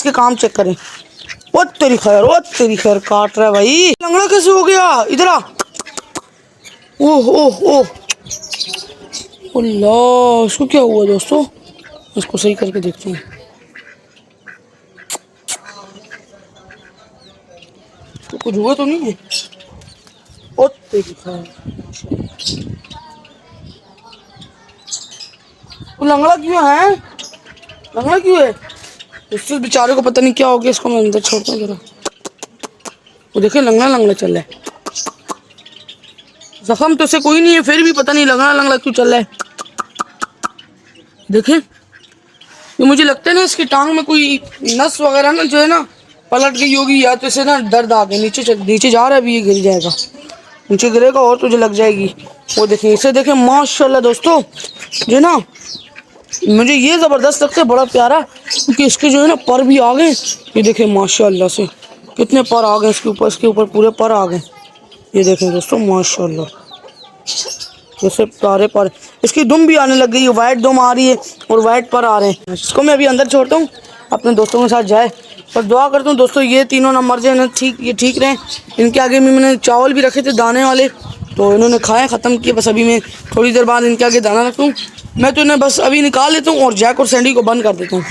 इसके काम चेक करें। ओ तेरी खैर काट रहा है भाई। लंगड़ा कैसे हो गया? इधर आ। ओह ओह ओह अल्लाह, इसको क्या हुआ दोस्तों? इसको सही करके देखते हैं। तो कुछ हुआ तो नहीं है? ओ तेरी खैर, वो लंगड़ा क्यों है? लंगड़ा क्यों है? उससे बेचारे को पता नहीं क्या हो गया। इसको मैं अंदर छोड़ता हूँ जरा। वो देखे लंगड़ा लंगड़ा चल रहा है। जख्म तो उसे कोई नहीं है, फिर भी पता नहीं लंगड़ा लंगड़ा क्यों चल रहा है। देखे, ये मुझे लगता है ना इसकी टांग में कोई नस वगैरह ना जो है ना पलट गई होगी, या तो इसे ना दर्द आ गया। नीचे जा रहा है, अभी ये गिर जाएगा। नीचे गिरेगा और तुझे लग जाएगी। वो देखें, इसे देखें, माशाल्लाह दोस्तों जो ना मुझे ये ज़बरदस्त लगता है, बड़ा प्यारा, क्योंकि इसके जो है ना पर भी आ गए। ये देखें माशाल्लाह से कितने पर आ गए इसके ऊपर पूरे पर आ गए। ये देखें दोस्तों माशाल्लाह, जैसे प्यारे पर। इसकी दुम भी आने लग गई है, वाइट दुम आ रही है और वाइट पर आ रहे हैं। इसको मैं अभी अंदर छोड़ता हूँ, अपने दोस्तों के साथ जाए। और दुआ करता हूँ दोस्तों ये तीनों ना मर जाए ना, ये ठीक रहें। इनके आगे में मैंने चावल भी रखे थे दाने वाले, तो इन्होंने खाए ख़त्म किए। बस अभी मैं थोड़ी देर बाद इनके आगे दाना रखता हूँ। मैं तो इन्हें बस अभी निकाल लेता हूँ और जैक और सैंडी को बंद कर देता हूँ।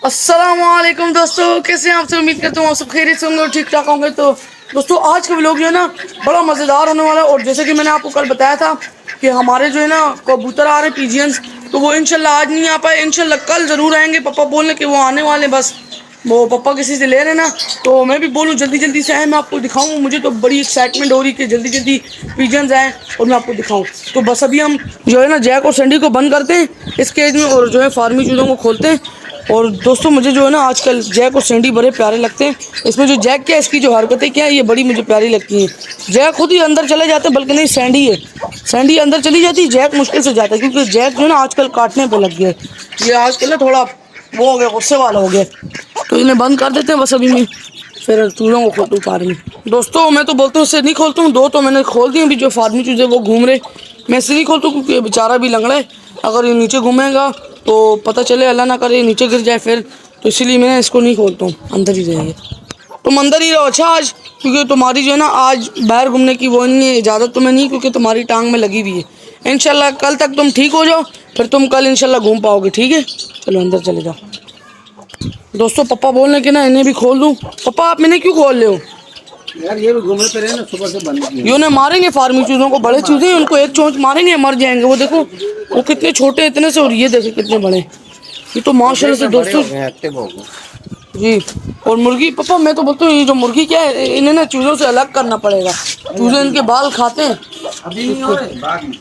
अस्सलाम वालेकुम दोस्तों, कैसे हैं आप सब? उम्मीद करता हूँ आप सब खैरियत से होंगे और ठीक ठाक होंगे। तो दोस्तों आज का व्लॉग जो है ना बड़ा मज़ेदार होने वाला है। और जैसे कि मैंने आपको कल बताया था कि हमारे जो है ना कबूतर आ रहे हैं पिजियंस, तो वो इंशाल्लाह आज नहीं आ पाए, इंशाल्लाह कल ज़रूर आएंगे। पापा बोलने के वो आने वाले, बस वो पापा किसी से ले रहे ना, तो मैं भी बोलूँ जल्दी जल्दी से आए, मैं आपको दिखाऊँ। मुझे तो बड़ी एक्साइटमेंट हो रही है कि जल्दी जल्दी पिजन्स आएँ और मैं आपको दिखाऊँ। तो बस अभी हम जो है ना जैक और सैंडी को बंद करते हैं इस केज में, और जो है फार्मी चूज़ों को खोलते हैं। और दोस्तों मुझे जो है ना आजकल जैक और सैंडी बड़े प्यारे लगते हैं। इसमें जो जैक क्या है, इसकी जो हरकतें क्या है, ये बड़ी मुझे प्यारी लगती हैं। जैक खुद ही अंदर चले जाते हैं, बल्कि नहीं सैंडी है, सैंडी अंदर चली जाती है, जैक मुश्किल से जाता है, क्योंकि जैक जो है ना आजकल काटने पे लग गया है। ये आजकल ना थोड़ा वो हो गया, गुस्से वाला हो गया। तो इन्हें बंद कर देते हैं बस अभी मैं, फिर चूज़ों को खोलता हूँ पार में। दोस्तों मैं तो बोलता हूँ इससे नहीं खोलता हूँ, दो तो मैंने खोल दिए। अभी जो फार्मी चूज़े वो घूम रहे, मैं इससे नहीं खोलता हूँ क्योंकि बेचारा भी लंगड़ा है। अगर ये नीचे घूमेगा तो पता चले अल्लाह ना करे नीचे गिर जाए फिर, तो इसीलिए मैं इसको नहीं खोलता हूँ, अंदर ही रहेंगे। तुम अंदर ही रहो अच्छा आज, क्योंकि तुम्हारी जो है ना आज बाहर घूमने की वो नहीं है, इजाज़त तुम्हें नहीं, क्योंकि तुम्हारी टांग में लगी हुई है। इंशाल्लाह कल तक तुम ठीक हो जाओ, फिर तुम कल इंशाल्लाह घूम पाओगे, ठीक है? चलो अंदर चले जाओ। दोस्तों पापा बोल रहे कि ना इन्हें भी खोल दूँ। पापा आप मैंने क्यों खोल रहे हो यार? ये भी घूमने पे रहे ना, सुबह से बंद किए। ये उन्हें मारेंगे फार्मी चूज़ों को, बड़े चूज़े हैं, उनको एक चोंच मारेंगे मर जाएंगे। वो देखो वो कितने छोटे इतने से, और ये देखो कितने बड़े। ये तो माशाल्लाह से दोस्तों जी। और मुर्गी, पापा मैं तो बोलता हूँ ये जो मुर्गी क्या है, इन्हें ना चूज़ों से अलग करना पड़ेगा। चूज़े इनके बाल खाते हैं। अभी नहीं हो रहे, बाद में।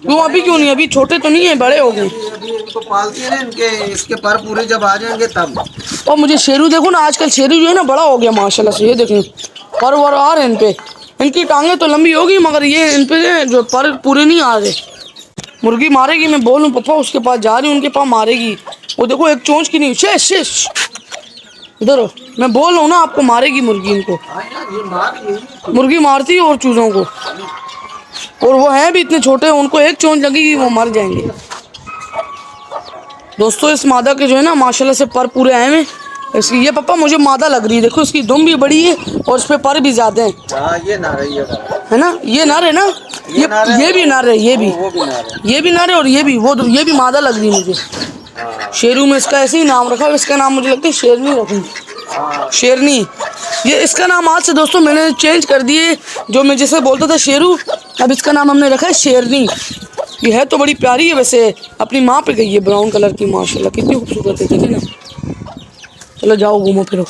क्यों अभी क्यों नहीं? अभी छोटे तो नहीं है, बड़े हो गए। अभी इनको पालती है ना, इनके इसके पर पूरे जब आ जाएंगे तब। और मुझे शेरू देखो ना, आजकल शेरू जो है ना बड़ा हो गया माशाल्लाह से। ये देखें पर वर आ रहे हैं इन पे, इनकी टांगें तो लंबी होगी मगर ये इन पे जो पर पूरे नहीं आ रहे। मुर्गी मारेगी, मैं बोलूँ पापा उसके पास जा रही हूँ, उनके पास मारेगी। वो देखो एक चोंच की नहीं, शेष शेष इधर हो, मैं बोल रहा हूँ ना आपको मारेगी मुर्गी इनको। मुर्गी मारती है और चूज़ों को, और वो हैं भी इतने छोटे, उनको एक चोंच लगेगी वो मर जाएंगे। दोस्तों इस मादा के जो है ना माशाल्लाह से पर पूरे आए हैं इसकी। ये पापा मुझे मादा लग रही है, देखो इसकी दुम भी बड़ी है और इस पे पर भी ज्यादा है। ये ना रही है ना, ये नर है ना, ये भी नर है, ये भी नर है, और ये भी मादा लग रही है मुझे। शेरू में इसका ऐसे ही नाम रखा, इसका नाम मुझे लगता है शेरनी रखूँ, शेरनी। ये इसका नाम आज से दोस्तों मैंने चेंज कर दिए, जो मैं जैसे बोलता था शेरू, अब इसका नाम हमने रखा है शेरनी। ये है तो बड़ी प्यारी है वैसे, अपनी माँ पे गई है, ब्राउन कलर की माशाल्लाह कितनी खूबसूरत है, देखिए ना। चलो जाओ घूमो फिरो।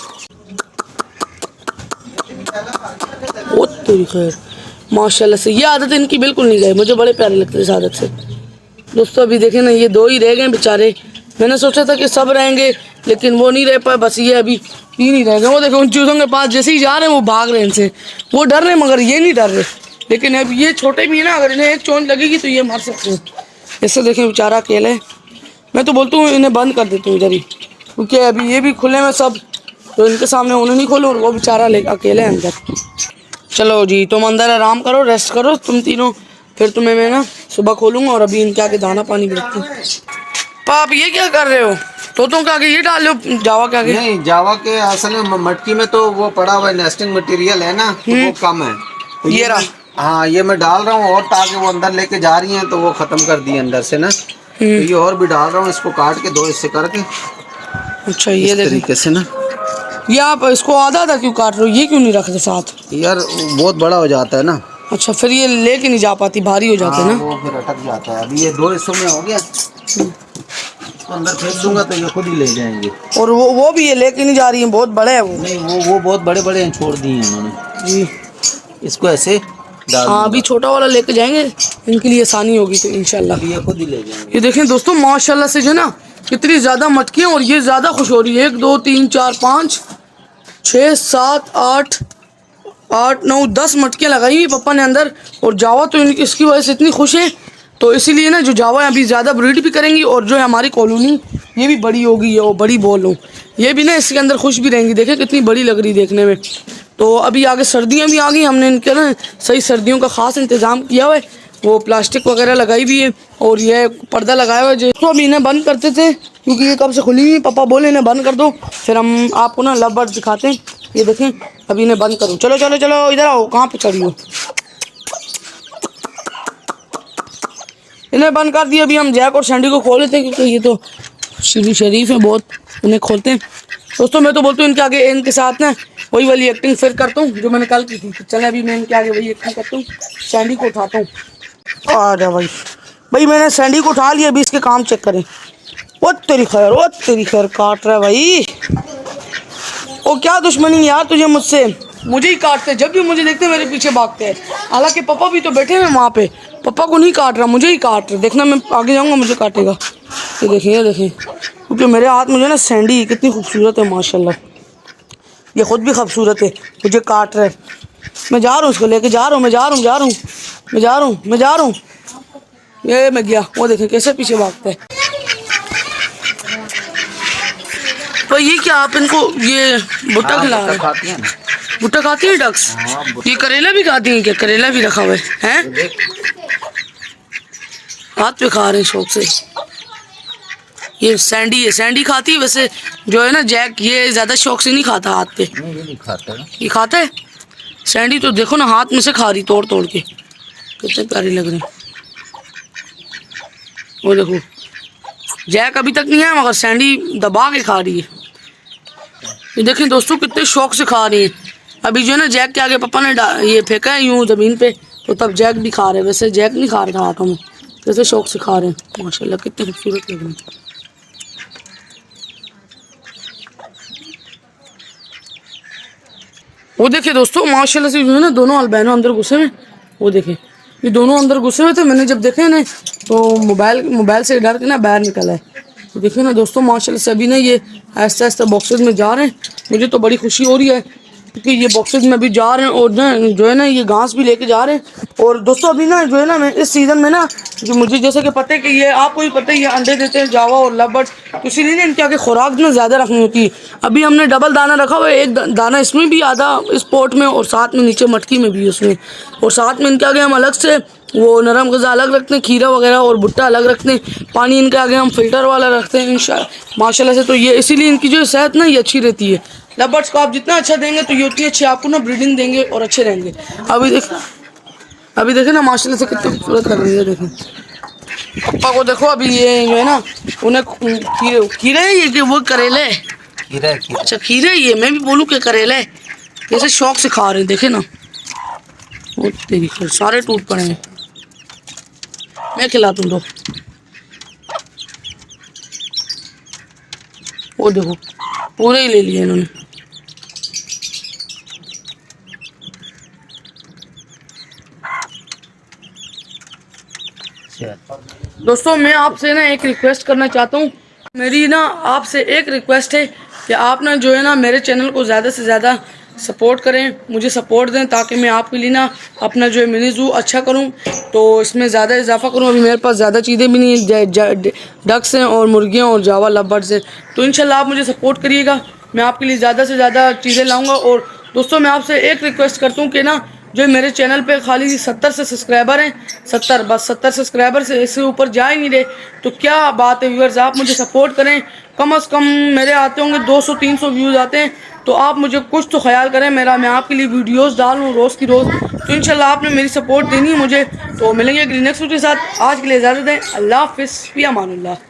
ओ तेरी खैर माशाल्लाह से, ये आदत इनकी बिल्कुल नहीं गई, मुझे बड़े प्यारे लगते हैं इस आदत से। दोस्तों अभी देखें ना ये दो ही रह गए बेचारे, मैंने सोचा था कि सब रहेंगे लेकिन वो नहीं रह पाए, बस ये अभी तीन ही रह गए। वो देखो उन चूज़ों के पास जैसे ही जा रहे हैं वो भाग रहे हैं इनसे, वो डर रहे मगर ये नहीं डर रहे। लेकिन अब ये छोटे भी है ना, अगर इन्हें एक चोंच लगेगी तो ये मर सकते हैं। इससे देखें बेचारा अकेले, मैं तो बोलता हूँ इन्हें बंद कर देता हूँ इधर ही, क्योंकि अभी ये भी खुले में सब, तो इनके सामने उन्हें नहीं खोलो और वो बेचारा अकेले हैं अंदर। चलो जी तुम अंदर आराम करो, रेस्ट करो तुम तीनों, फिर तुम्हें मैं ना सुबह खोलूँगा। और अभी इनके आगे दाना पानी भी रखती हूँ। पापा आप ये क्या कर रहे हो? तोतों के आगे ये डाल रहे हो जावा के आगे? नहीं, जावा के असल में मटकी में तो वो पड़ा हुआ नेस्टिंग मटेरियल है ना, तो वो कम है। तो ये रहा। हाँ, ये मैं डाल रहा हूँ और ताकि वो अंदर लेके जा रही हैं तो वो खत्म कर दिए अंदर से ना। तो ये और भी डाल रहा हूँ, इसको काट के 2 हिस्से करके। अच्छा ये इस देखिए, तरीके से ना। ये आप इसको आधा आधा क्यों काट रहे हो? ये क्यों नहीं रखते साथ? यार बहुत बड़ा हो जाता है ना। अच्छा फिर ये लेके नहीं जा पाती, भारी हो जाते हैं हाँ, ना। वो फिर अटक जाता है। अभी ये 2 हिस्सों में हो गया, इसको अंदर फेंक दूंगा तो ये खुद ही ले जाएंगे। और वो भी ये लेके नहीं जा रही है, बहुत बड़े है वो। नहीं, वो बहुत बड़े बड़े हैं, छोड़ दिए हैं उन्होंने जी इसको ऐसे डाल हाँ, अभी छोटा वाला लेके जाएंगे, इनके लिए आसानी होगी तो इंशाल्लाह। दूंगा। ये खुद ही ले जाएंगे। ये देखें दोस्तों, माशाल्लाह से जो है ना कितनी ज़्यादा मटकियाँ, और ये ज़्यादा खुश हो रही है। 1 2 3 4 5 6 7 8 8 9 10 मटकियाँ लगाई हुई पापा ने अंदर। और जावा तो इसकी वजह से इतनी खुश है, तो इसीलिए ना जो जावा अभी ज़्यादा ब्रीड भी करेंगी, और जो है हमारी कॉलोनी ये भी बड़ी होगी, वो बड़ी बोल रहा हूँ, ये भी ना इसके अंदर खुश भी रहेंगी। देखें कितनी बड़ी लग रही देखने में। तो अभी आगे सर्दियाँ भी आ गई, हमने इनके ना सही सर्दियों का ख़ास इंतज़ाम किया हुआ है। वो प्लास्टिक वगैरह लगाई भी है, और ये पर्दा लगाया हुआ है। तो अभी इन्हें बंद करते थे क्योंकि ये कब से खुली हुई। पापा बोले इन्हें बंद कर दो, फिर हम आपको ना लव बर्ड दिखाते हैं। ये देखें, अभी इन्हें बंद करो। चलो चलो चलो, इधर आओ, कहाँ पे चढ़ी हो? इन्हें बंद कर दिया। अभी हम जैक और सैंडी को खोल लेते हैं, क्योंकि ये तो शरीफ है बहुत, उन्हें खोलते हैं। दोस्तों मैं तो बोलता हूँ इनके आगे, इनके साथ ना वही वाली एक्टिंग फिर करता हूँ जो मैंने कल की थी। चले अभी मैं इनके आगे वही एक्टिंग करता हूँ, सैंडी को उठाता हूँ। आ जा भाई मैंने सैंडी को उठा लिया, अभी इसके काम चेक करें। वो तेरी खैर काट रहा है भाई। ओ क्या दुश्मनी यार तुझे मुझसे? मुझे ही काटते, जब भी मुझे देखते मेरे पीछे भागते हैं। हालांकि पापा भी तो बैठे हैं वहाँ पे, पापा को नहीं काट रहा, मुझे ही काट रहा। देखना मैं आगे जाऊँगा मुझे काटेगा। ये देखें क्योंकि मेरे हाथ में जो है ना सैंडी कितनी खूबसूरत है माशाल्लाह। ये खुद भी खूबसूरत है, मुझे काट रहा है। मैं जा रहा हूँ, उसको लेके जा रहा हूँ, मैं जा रहा हूँ। ये मैं गया, वो देखें कैसे पीछे भागता है। तो ये क्या आप इनको ये भुट्टा खिला रहे हैं? भुट्टा खाती है डक्स? ये करेला भी खाती हैं क्या? करेला भी रखा हुआ है? हाथ पे खा रहे हैं शौक से। ये सैंडी है, सैंडी खाती है वैसे, जो है ना जैक ये ज्यादा शौक से नहीं खाता हाथ पे। नहीं खाता है। ये खाता है सैंडी, तो देखो ना हाथ में से खा रही तोड़ तोड़ के, कितने प्यारी लग रहे हैं। वो देखो, जैक अभी तक नहीं है मगर सैंडी दबा के खा रही है। ये देखें दोस्तों कितने शौक से खा रही है। अभी जो है ना जैक के आगे पापा ने ये फेंका है यूं ज़मीन पे, तो तब जैक भी खा रहे हैं। वैसे जैक नहीं खा रहे था हाथों में, कैसे शौक से खा रहे हैं माशाल्लाह, कितने खूबसूरत लग रहे हैं। वो देखिए दोस्तों माशाल्लाह से जो है ना दोनों अल्बानो अंदर घुसे हुए। वो देखें ये दोनों अंदर घुसे हुए थे, मैंने जब देखे ना तो मोबाइल से डर के ना बाहर निकला है। तो देखिए ना दोस्तों माशाल्लाह से अभी ना ये आहिस्ता आहिस्ता बॉक्सेस में जा रहे हैं। मुझे तो बड़ी खुशी हो रही है क्योंकि ये बॉक्सेस में भी जा रहे हैं, और ना जो है ना ये घास भी लेके जा रहे हैं। और दोस्तों अभी ना जो है ना मैं इस सीज़न में ना, जो मुझे जैसे कि पता है कि ये आपको भी पता है ये अंडे देते हैं जावा और लव बर्ड्स, तो इसीलिए ना इनके आगे खुराक ना ज़्यादा रखनी होती है। अभी हमने डबल दाना रखा हुआ है, एक दाना इसमें भी आधा इस पोट में, और साथ में नीचे मटकी में भी उसमें, और साथ में इनके आगे हम अलग से वो नरम गज़ा अलग रखते हैं, खीरा वगैरह और भुट्टा अलग रखते हैं। पानी इनके आगे हम फिल्टर वाला रखते हैं माशाल्लाह से। तो ये इसीलिए इनकी जो सेहत ना ये अच्छी रहती है। लव बर्ड्स को आप जितना अच्छा देंगे तो ये उतनी अच्छी आपको ना ब्रीडिंग देंगे और अच्छे रहेंगे। अभी देखें ना माशाल्लाह से कितने खूबसूरत लग रही है। देखें पापा को देखो, अभी ये जो है ना उन्हें खीरे है ये कि वो करेले? खीरा। अच्छा खीरे, ये मैं भी बोलूँ कि करेले है, जैसे शौक से खा रहे हैं। देखे ना वो तेरी सारे टूट पड़े हैं, मैं खिला दूँ दो। वो देखो पूरे ही ले लिए इन्होंने। दोस्तों मैं आपसे ना एक रिक्वेस्ट करना चाहता हूँ। मेरी ना आपसे एक रिक्वेस्ट है कि आप ना जो है ना मेरे चैनल को ज़्यादा से ज़्यादा सपोर्ट करें, मुझे सपोर्ट दें, ताकि मैं आपके लिए ना अपना जो है मिनी ज़ू अच्छा करूं, तो इसमें ज़्यादा इजाफा करूं। अभी मेरे पास ज़्यादा चीज़ें भी नहीं है, डक्स हैं और मुर्गियाँ और जावा लव बर्ड्स हैं। तो इंशाल्लाह आप मुझे सपोर्ट करिएगा, मैं आपके लिए ज़्यादा से ज़्यादा चीज़ें लाऊँगा। और दोस्तों मैं आपसे एक रिक्वेस्ट करता हूँ कि ना जो मेरे चैनल पे खाली 70 से सब्सक्राइबर हैं, 70 बस 70 सब्सक्राइबर से इससे ऊपर जा ही नहीं रहे। तो क्या बात है व्यूअर्स, आप मुझे सपोर्ट करें। कम से कम मेरे आते होंगे 200-300 व्यूज़ आते हैं, तो आप मुझे कुछ तो ख्याल करें मेरा, मैं आपके लिए वीडियोस डालूँ रोज़ की रोज़। तो इंशाल्लाह आपने मेरी सपोर्ट देनी है मुझे। तो मिलेंगे अगली नेक्स्ट वीडियो के साथ। आज के लिए इजाज़त दें। अल्लाह हाफ़िज़, फ़ी अमानिल्लाह।